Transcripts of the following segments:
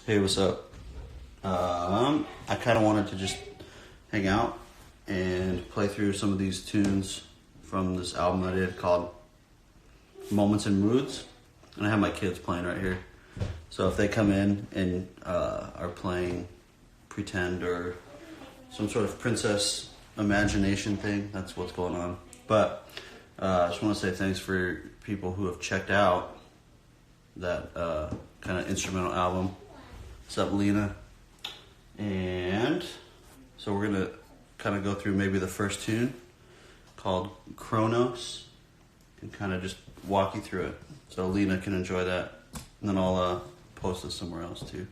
Hey, what's up? I kind of wanted to just hang out and play through some of these tunes from this album that I did called Moments and Moods. And I have my kids playing right here. So if they come in and are playing Pretend or some sort of princess imagination thing, that's what's going on. But I just want to say thanks for people who have checked out that kind of instrumental album. What's up, Lena? And so we're going to kind of go through maybe the first tune called Chronos and kind of just walk you through it so Lena can enjoy that. And then I'll post this somewhere else too.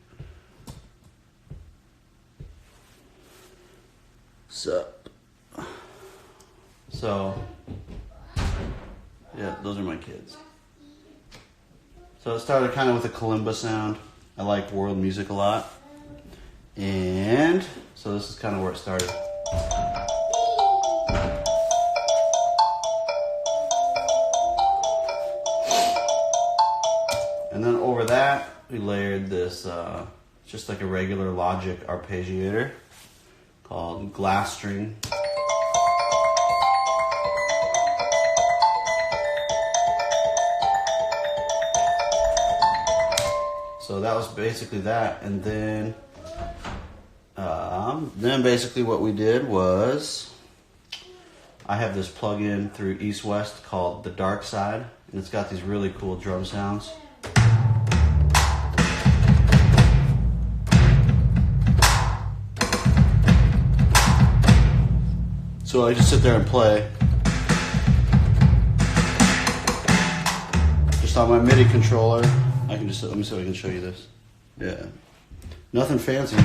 So, yeah, those are my kids. So it started kind of with a kalimba sound. I like world music a lot. And so this is kind of where it started. And then over that, we layered this, just like a regular Logic arpeggiator called Glass String. So that was basically that, and then basically what we did was I have this plug-in through East West called The Dark Side, and it's got these really cool drum sounds. So I just sit there and play just on my MIDI controller. I can just, let me see if I can show you this. Yeah. Nothing fancy.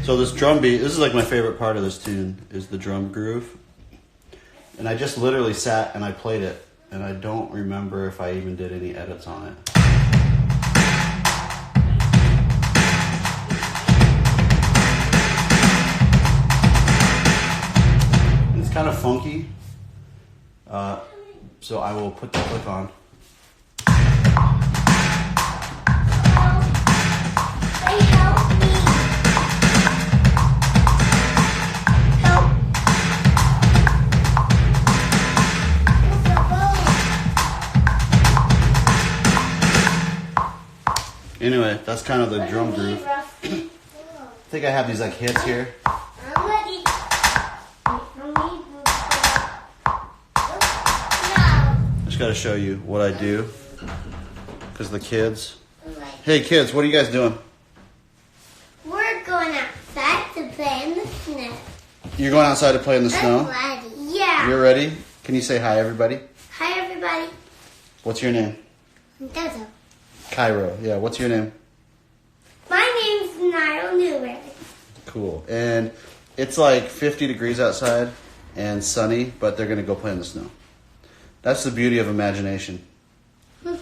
So this drum beat, this is like my favorite part of this tune, is the drum groove. And I just literally sat and I played it, and I don't remember if I even did any edits on it. It's kind of funky. So I will put the click on. Anyway, that's kind of the drum groove. I think I have these like hits here. Got to show you what I do because the kids. Hey kids, what are you guys doing? We're going outside to play in the snow. You're going outside to play in the snow? I'm ready. Yeah. You're ready? Can you say hi, everybody? Hi, everybody. What's your name? Dozo. Cairo. Yeah. What's your name? My name's Niall Newbury. Cool. And it's like 50 degrees outside and sunny, but they're gonna go play in the snow. That's the beauty of imagination. Yeah,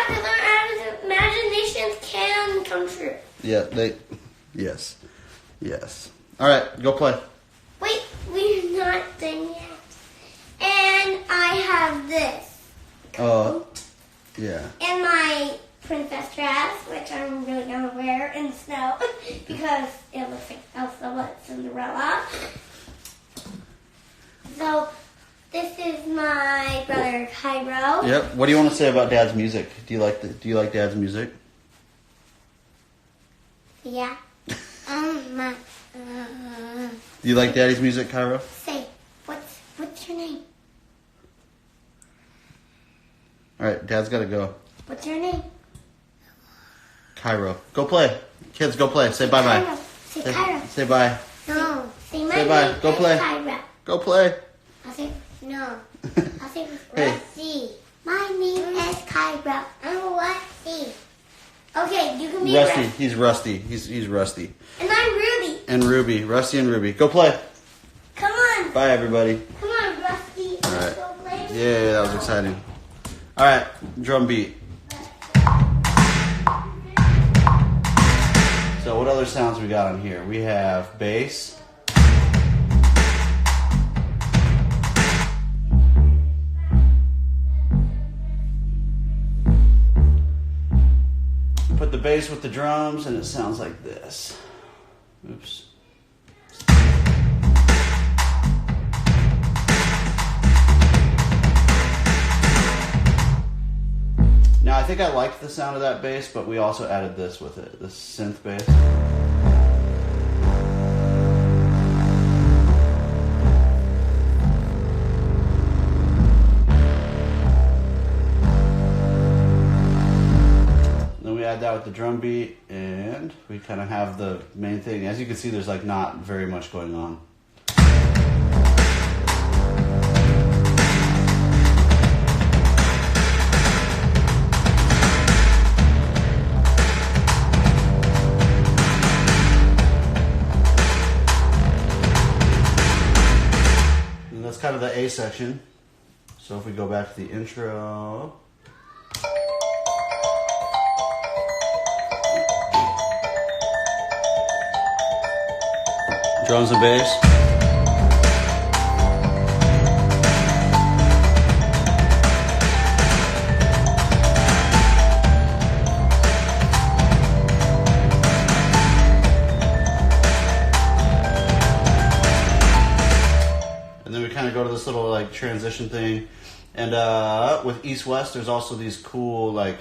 because our imaginations can come true. Yeah, yes. All right, go play. Wait, we're not done yet. And I have this. Yeah. And my princess dress, which I'm really going to wear in the snow because it looks like Elsa but Cinderella. So this is my brother Cairo. Yep. What do you want to say about Dad's music? Do you like Dad's music? Yeah. Do you like Daddy's music, Cairo? Say, what's your name? All right, Dad's got to go. What's your name? Cairo. Go play. Kids, go play. Say bye-bye. Say Cairo. Say bye. No. Say my Say bye. name Go is play. Cairo. Go play. I'll say no. I'll say Hey. Rusty. My name is Cairo. I'm Rusty. Okay, you can be Rusty. Rusty. He's Rusty. He's Rusty. And I'm Ruby. And Ruby. Rusty and Ruby. Go play. Come on. Bye, everybody. Come on, Rusty. All right. Go play. Yeah, that was exciting. All right, drum beat. So what other sounds we got on here? We have bass. bass with the drums, and it sounds like this. Oops. Now I think I liked the sound of that bass, but we also added this with it, this synth bass. Then we add that with the drum beat, and we kind of have the main thing. As you can see, there's like not very much going on. Kind of the A section. So if we go back to the intro, drums and bass. Go to this little like transition thing, and with East West there's also these cool like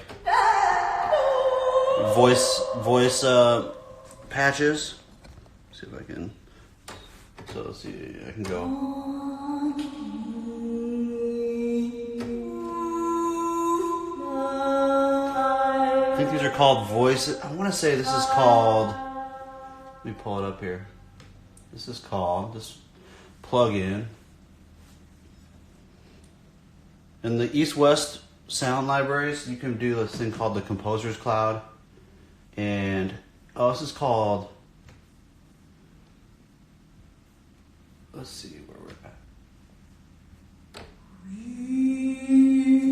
voice patches. Let's see if I can. So let's see, I can go. I think these are called voices. I want to say this is called. Let me pull it up here. This is called this plug-in. In the East-West sound libraries, you can do this thing called the Composer's Cloud. And, this is called, let's see where we're at.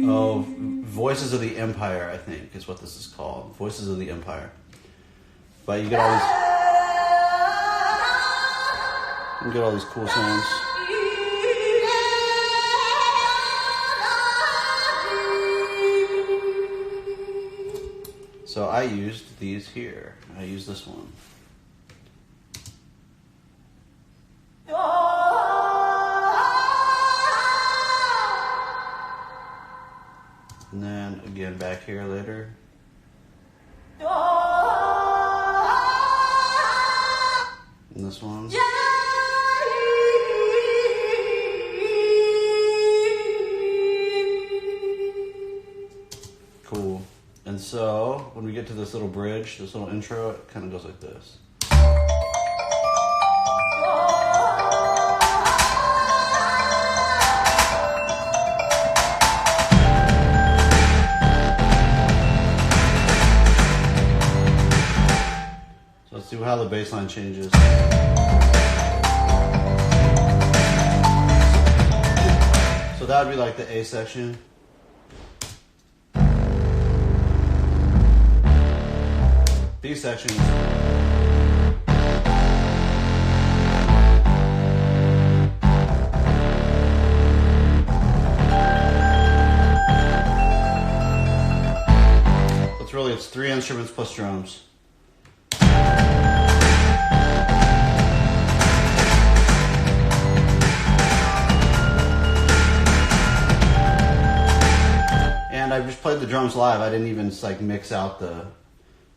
Oh, Voices of the Empire, I think, is what this is called. Voices of the Empire. But you get all these cool sounds. So I used these here. I used this one. And then again back here later. And this one. Cool. And so, when we get to this little bridge, this little intro, it kind of goes like this. So let's see how the bass line changes. So that would be like the A section. These sections. It's 3 instruments plus drums. And I just played the drums live. I didn't even like mix out the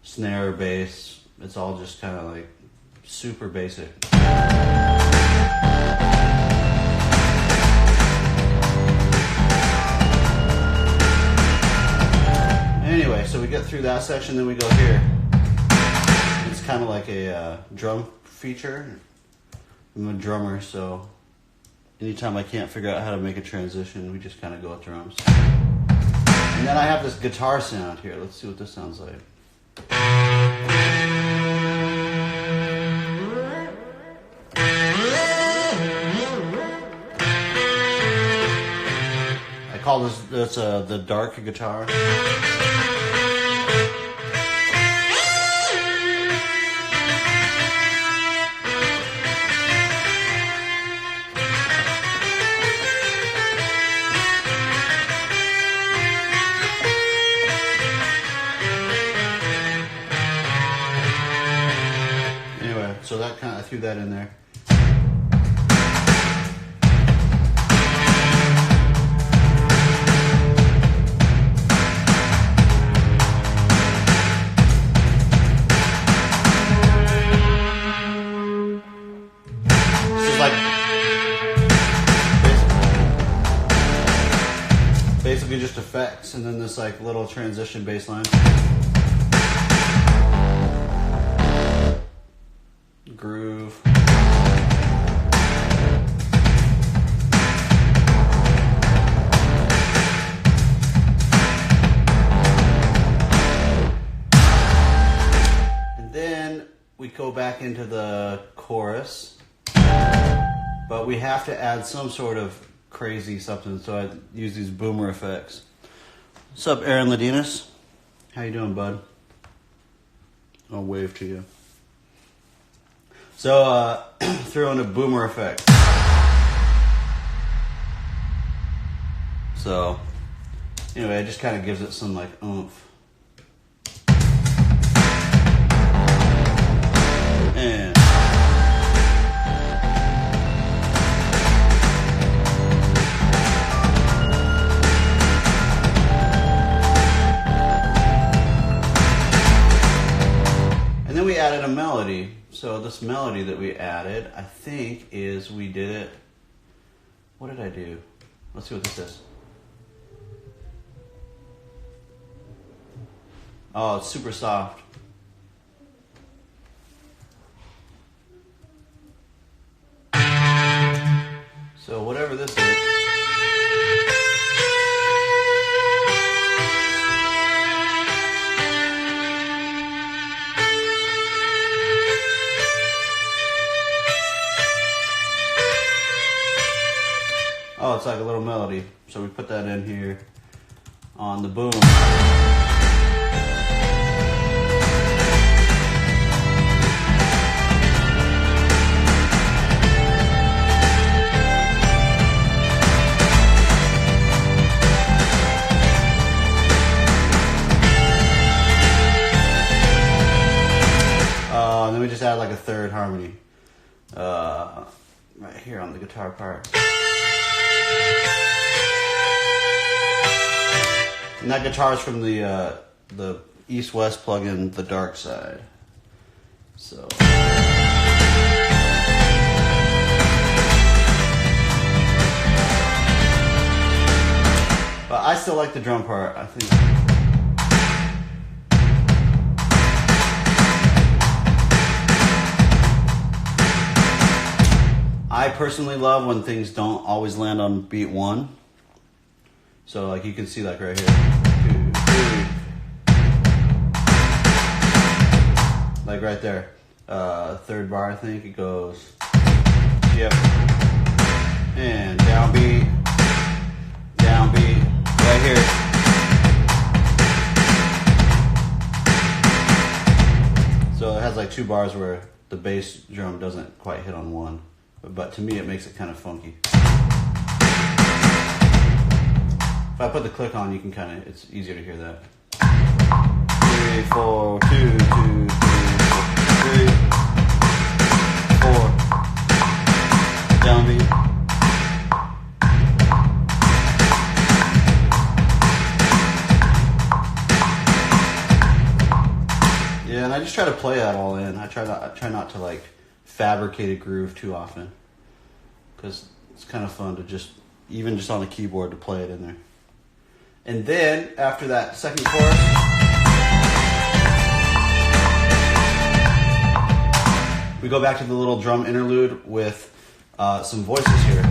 snare or bass. It's all just kind of like super basic. Anyway, so we get through that section, then we go here. It's kind of like a drum feature. I'm a drummer, so anytime I can't figure out how to make a transition, we just kind of go with drums. And then I have this guitar sound here. Let's see what this sounds like. I call this the dark guitar. threw that in there. This is like basically just effects, and then this like little transition bass line. Groove. And then we go back into the chorus, but we have to add some sort of crazy something, so I use these boomer effects. What's up, Aaron Ladinas? How you doing, bud? I'll wave to you. So, throw in a boomer effect. So, anyway, it just kind of gives it some like oomph. And then we added a melody. So this melody that we added, I think is we did it. What did I do? Let's see what this is. Oh, it's super soft. So whatever this is. Oh, it's like a little melody. So we put that in here on the boom. And then we just add like a third harmony right here on the guitar part. And that guitar is from the East-West plugin, The Dark Side. So. But I still like the drum part, I think. I personally love when things don't always land on beat one. So like you can see like right here. 2, 3. Like right there. Third bar I think it goes. Yep. And downbeat. Downbeat. Right here. So it has like 2 bars where the bass drum doesn't quite hit on one. But to me it makes it kind of funky. If I put the click on, you can kind of, it's easier to hear that. 3, 4, 2, 2, 3, 4. Downbeat. Yeah, and I just try to play that all in. I try not to like fabricate a groove too often, because it's kind of fun to just, even just on the keyboard, to play it in there. And then after that second chorus, we go back to the little drum interlude with some voices here.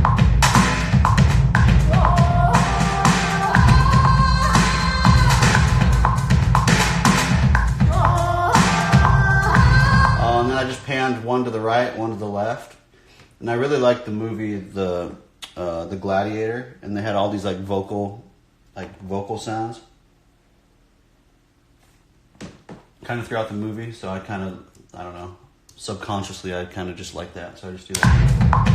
And then I just panned one to the right, one to the left. And I really liked the movie The Gladiator, and they had all these like vocal sounds kind of throughout the movie. So I kind of, I don't know, subconsciously I kind of just like that. So I just do that.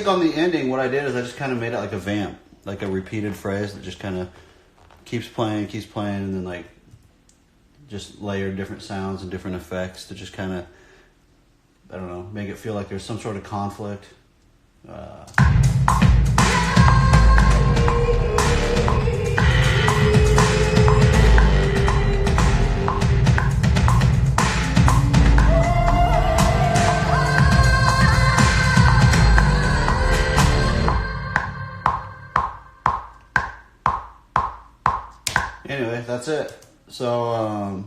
think on the ending, what I did is I just kind of made it like a vamp, like a repeated phrase that just kind of keeps playing, and then like just layer different sounds and different effects to just kind of, I don't know, make it feel like there's some sort of conflict. Anyway, that's it. So,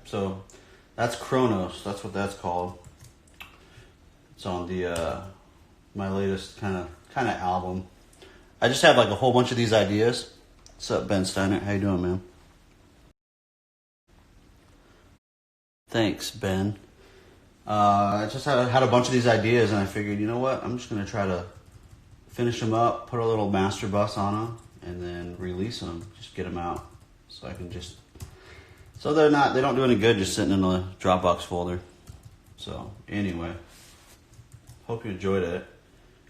so that's Kronos. That's what that's called. It's on the my latest kind of album. I just have like a whole bunch of these ideas. What's up, Ben Steiner? How you doing, man? Thanks, Ben. I just had a bunch of these ideas, and I figured, you know what? I'm just gonna try to finish them up, put a little master bus on them, and then release them. Just get them out, so I can just. So they don't do any good just sitting in a Dropbox folder. So anyway, hope you enjoyed it.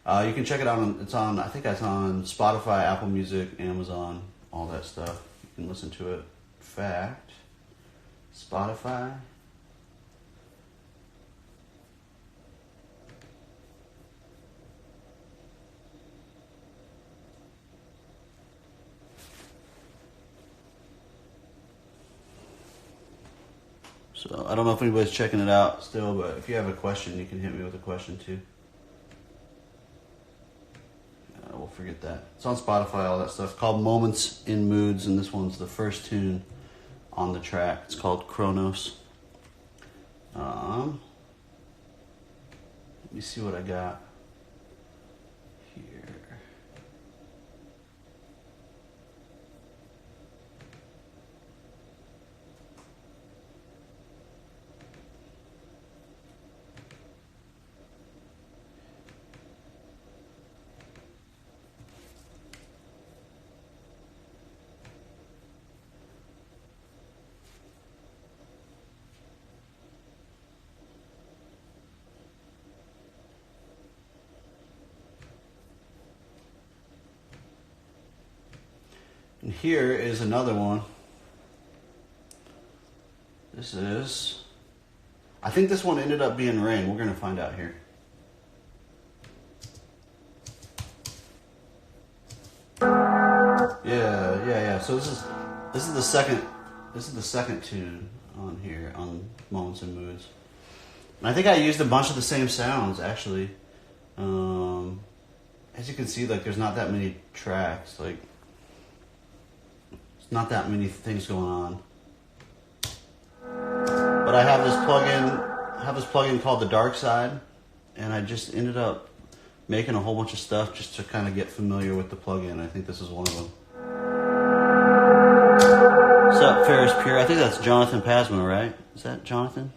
You can check it out. I think it's on Spotify, Apple Music, Amazon, all that stuff. You can listen to it. In fact, Spotify. So I don't know if anybody's checking it out still, but if you have a question, you can hit me with a question too. We'll forget that. It's on Spotify, all that stuff. It's called Moments in Moods, and this one's the first tune on the track. It's called Kronos. Let me see what I got here. And here is another one. I think this one ended up being Rain. We're going to find out here. Yeah. So this is the second tune on here on Moments and Moods. And I think I used a bunch of the same sounds actually. As you can see, like there's not that many tracks, like there's not that many things going on. But I have this plugin called the Dark Side, and I just ended up making a whole bunch of stuff just to kind of get familiar with the plugin. I think this is one of them. So up, Ferris Pure? I think that's Jonathan Pasmo, right? Is that Jonathan?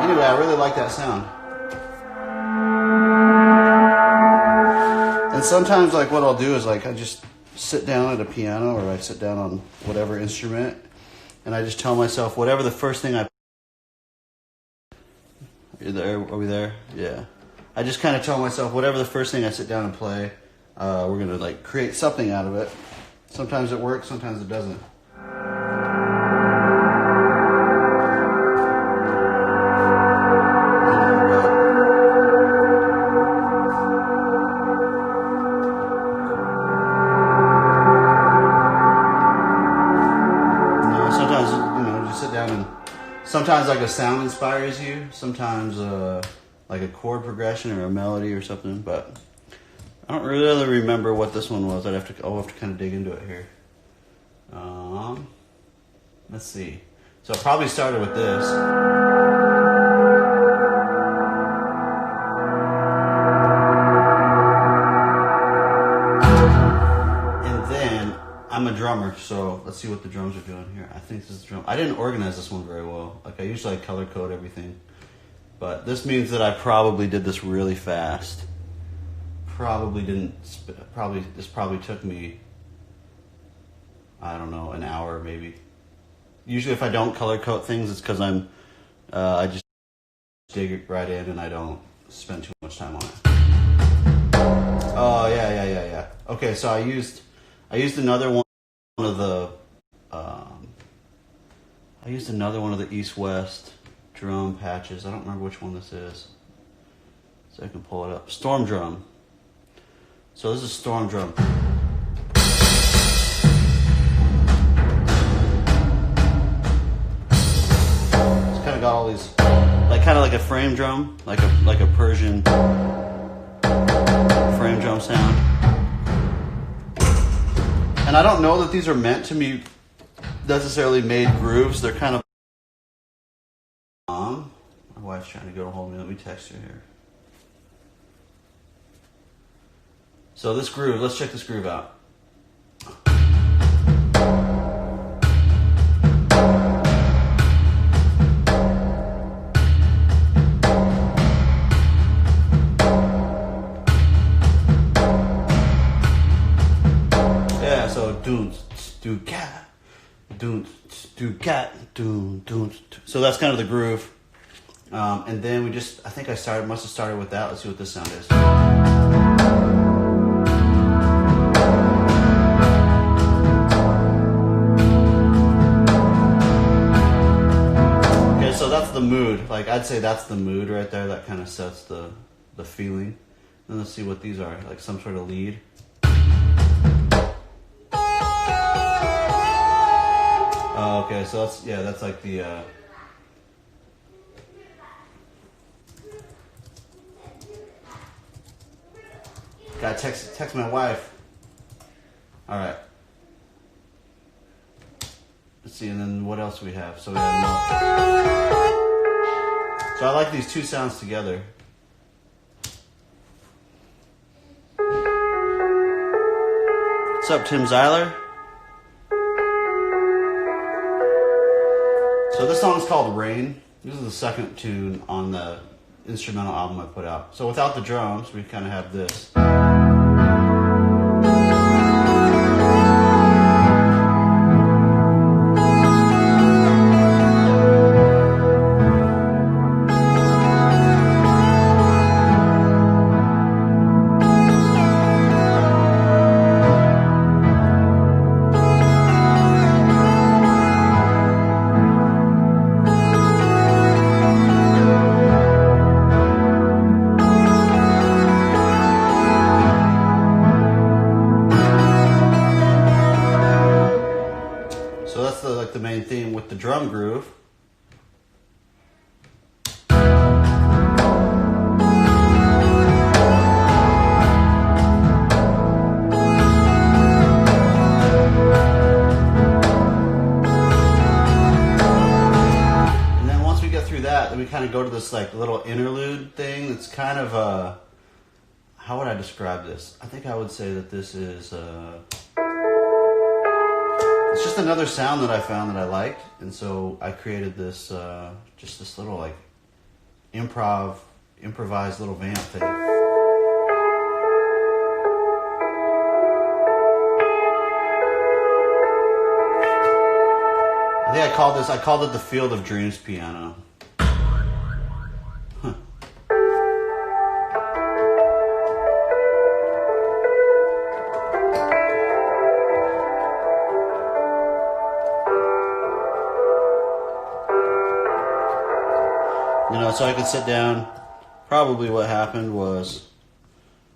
Anyway, I really like that sound. And sometimes, like, what I'll do is, like, I just sit down at a piano or I sit down on whatever instrument and I just tell myself whatever the first thing I... Are we there? Yeah. I just kind of tell myself whatever the first thing I sit down and play, we're going to, like, create something out of it. Sometimes it works, sometimes it doesn't. Sometimes like a sound inspires you, sometimes like a chord progression or a melody or something, but I don't really remember what this one was. I'll have to kind of dig into it here. Let's see. So I probably started with this. And then I'm a drummer, so let's see what the drums are doing here. I think this is the drum. I didn't organize this one very well. Like I usually color code everything, but this means that I probably did this really fast. This probably took me, I don't know, an hour maybe. Usually if I don't color code things, it's because I just dig it right in and I don't spend too much time on it. Oh yeah. Okay, so I used another one of the East-West drum patches. I don't remember which one this is, so I can pull it up. Storm drum. So this is storm drum. It's kind of got all these, kind of like a frame drum, like a Persian frame drum sound. And I don't know that these are meant to be necessarily made grooves. They're kind of... My wife's trying to get a hold of me. Let me text her here. So this groove, let's check this groove out. Yeah, so doon do cat. So that's kind of the groove. And then I think I must have started with that. Let's see what this sound is. Okay, so that's the mood. Like, I'd say that's the mood right there. That kind of sets the feeling. Then let's see what these are. Like some sort of lead. Okay, so that's like the gotta text my wife. All right. Let's see, and then what else do we have? So we have no. So I like these two sounds together. What's up, Tim Zeiler? So this song is called Rain. This is the second tune on the instrumental album I put out. So without the drums, we kind of have this. of go to this like little interlude thing. It's kind of how would I describe this? I think I would say that this is it's just another sound that I found that I liked, and so I created this just this little like improvised little vamp thing. I think I called it the Field of Dreams piano. Huh. You know, so I could sit down. Probably what happened was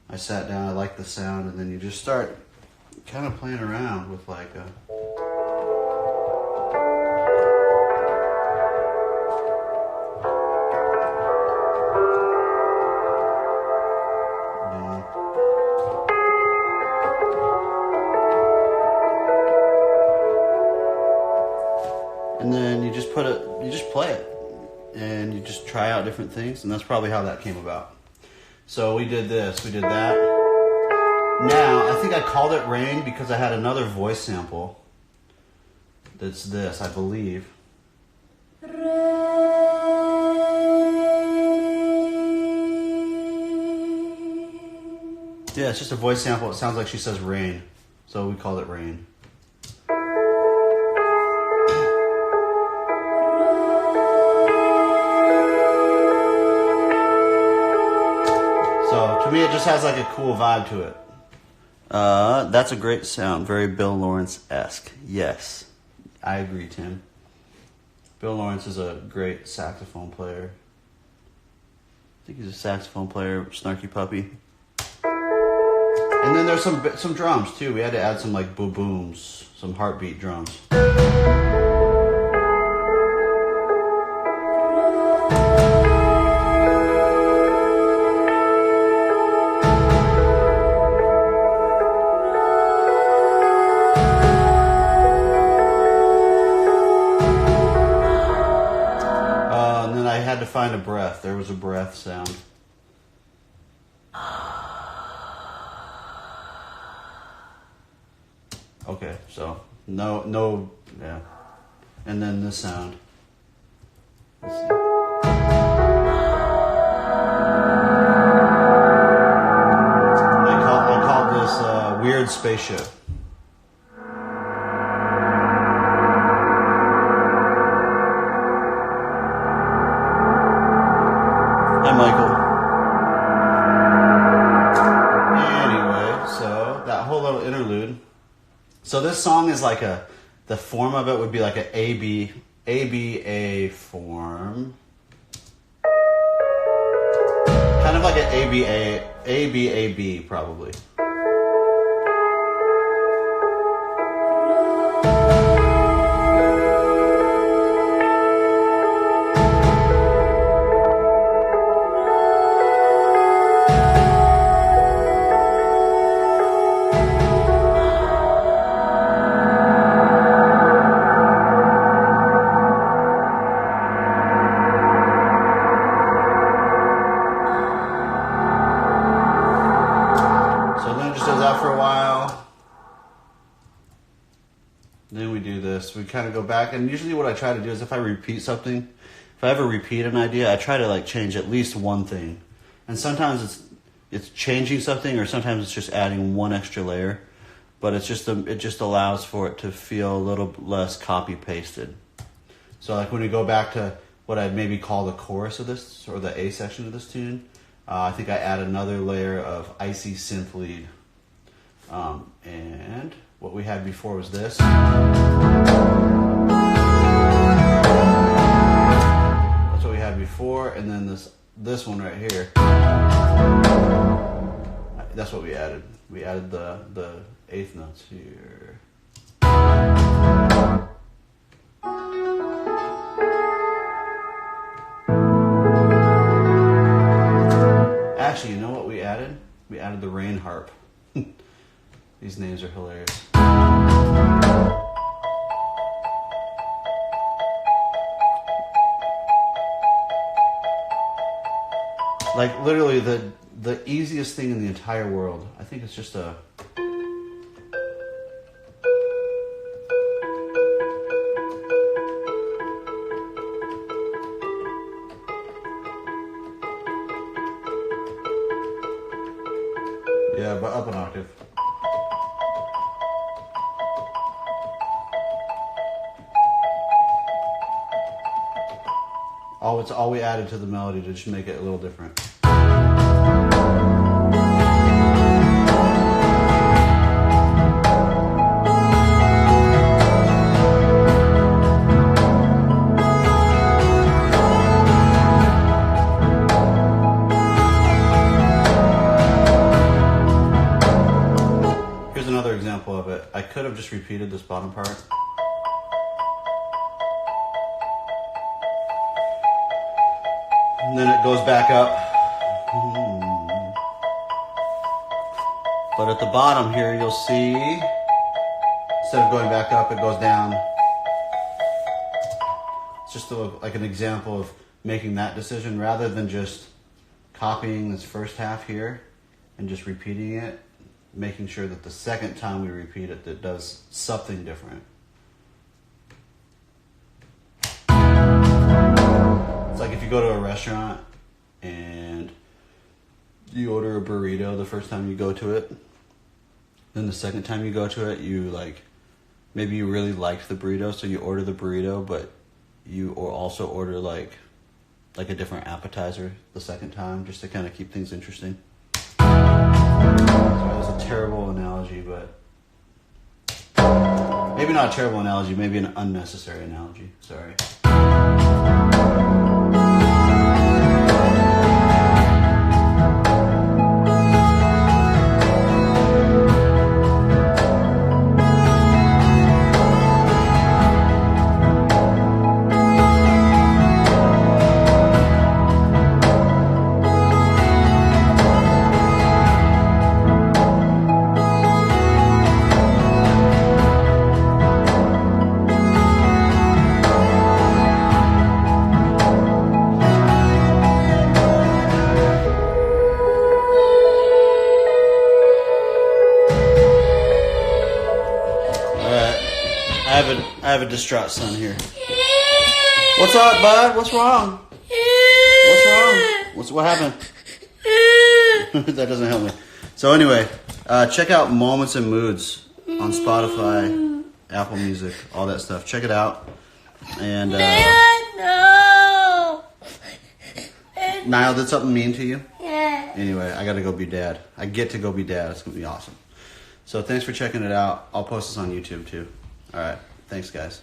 I sat down, I liked the sound, and then you just start kind of playing around with like a... And then you just play it, and you just try out different things, and that's probably how that came about. So we did this, we did that. Now, I think I called it Rain because I had another voice sample that's this, I believe. Yeah, it's just a voice sample. It sounds like she says rain, so we called it Rain. So to me, it just has like a cool vibe to it. That's a great sound. Very Bill Lawrence-esque. Yes, I agree, Tim. Bill Lawrence is a great saxophone player. I think he's a saxophone player, snarky puppy. And then there's some drums too. We had to add some like booms, some heartbeat drums. And then I had to find a breath. There was a breath sound. Okay, so no, yeah. And then this sound. Let's see. I called this Weird Spaceship. Hi, Michael. Anyway, so that whole little interlude. So this song is like the form of it would be like an ABA form. Kind of like an ABAB probably. For a while, then we do this. We kind of go back, and usually what I try to do is if I repeat something, if I ever repeat an idea, I try to like change at least one thing. And sometimes it's changing something, or sometimes it's just adding one extra layer. But it just allows for it to feel a little less copy pasted. So like when we go back to what I'd maybe call the chorus of this, or the A section of this tune, I think I add another layer of icy synth lead. And what we had before was this. That's what we had before, and then this one right here. That's what we added. We added the eighth notes here. Actually, you know what we added? We added the rain harp. These names are hilarious. Like literally the easiest thing in the entire world. I think it's just a... Yeah, but up an octave. It's all we added to the melody to just make it a little different. Here's another example of it. I could have just repeated this bottom part. And then it goes back up. But at the bottom here, you'll see, instead of going back up, it goes down. It's just like an example of making that decision rather than just copying this first half here and just repeating it, making sure that the second time we repeat it, that does something different. It's like if you go to a restaurant and you order a burrito the first time you go to it, then the second time you go to it, maybe you really liked the burrito, so you order the burrito, but you also order like a different appetizer the second time, just to kind of keep things interesting. Sorry, that was a terrible analogy, but maybe not a terrible analogy, maybe an unnecessary analogy. Sorry. I have a distraught son here. What's up, bud? What's wrong? What happened? That doesn't help me. So anyway, check out Moments and Moods on Spotify, Apple Music, all that stuff. Check it out. And No. Niall, did something mean to you? Yeah. Anyway, I gotta go be dad. I get to go be dad. It's gonna be awesome. So thanks for checking it out. I'll post this on YouTube too. All right. Thanks, guys.